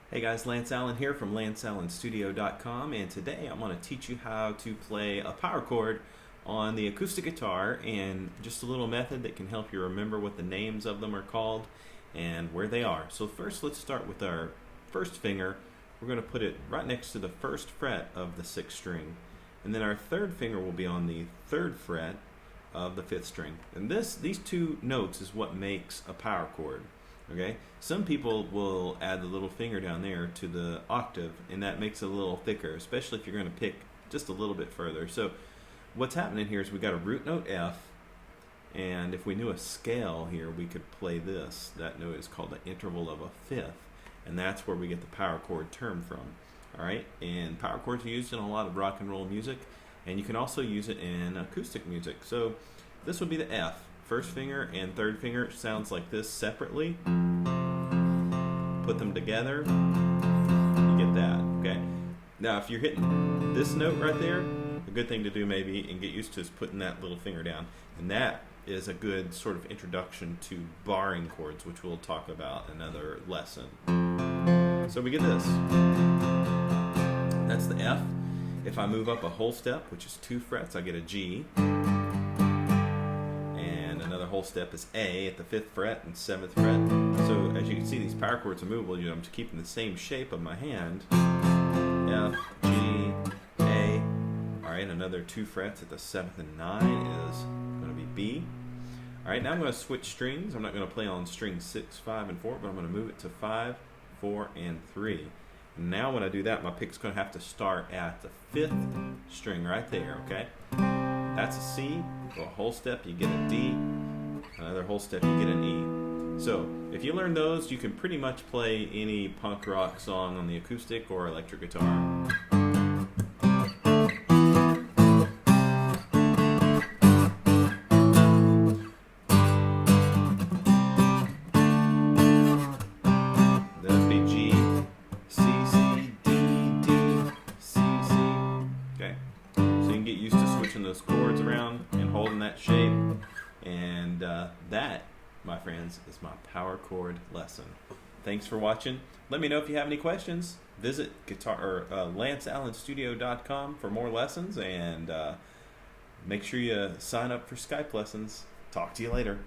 Hey guys, Lance Allen here from lanceallenstudio.com, and today I'm going to teach you how to play a power chord on the acoustic guitar, and just a little method that can help you remember what the names of them are called and where they are. So first, let's start with our first finger. We're going to put it right next to the first fret of the sixth string, and then our third finger will be on the third fret of the fifth string. And these two notes is what makes a power chord. Okay, some people will add the little finger down there to the octave, and that makes it a little thicker, especially if you're going to pick just a little bit further. So what's happening here is we got a root note F, and if we knew a scale here, we could play this. That note is called the interval of a fifth, and that's where we get the power chord term from. All right, and power chords are used in a lot of rock and roll music, and you can also use it in acoustic music. So this would be the F. First finger and third finger sounds like this separately. Put them together, you get that, okay? Now if you're hitting this note right there, a good thing to do maybe and get used to is putting that little finger down. And that is a good sort of introduction to barring chords, which we'll talk about in another lesson. So we get this. That's the F. If I move up a whole step, which is 2 frets, I get a G. Another whole step is A at the 5th fret and 7th fret. So as you can see, these power chords are movable. I'm just keeping the same shape of my hand. F, G, A. Alright, another 2 frets at the 7th and 9 is going to be B. Alright, now I'm going to switch strings. I'm not going to play on strings 6, 5, and 4, but I'm going to move it to 5, 4, and 3. And now when I do that, my pick's going to have to start at the 5th string right there, okay? That's a C. Go a whole step, you get a D. Another whole step, you get an E. So if you learn those, you can pretty much play any punk rock song on the acoustic or electric guitar. That'd be G, C, C, D, D, C, C. Okay. So you can get used to switching those chords around and holding that shape. And that, my friends, is my power chord lesson. Thanks for watching. Let me know if you have any questions. Visit lanceallenstudio.com for more lessons, and make sure you sign up for Skype lessons. Talk to you later.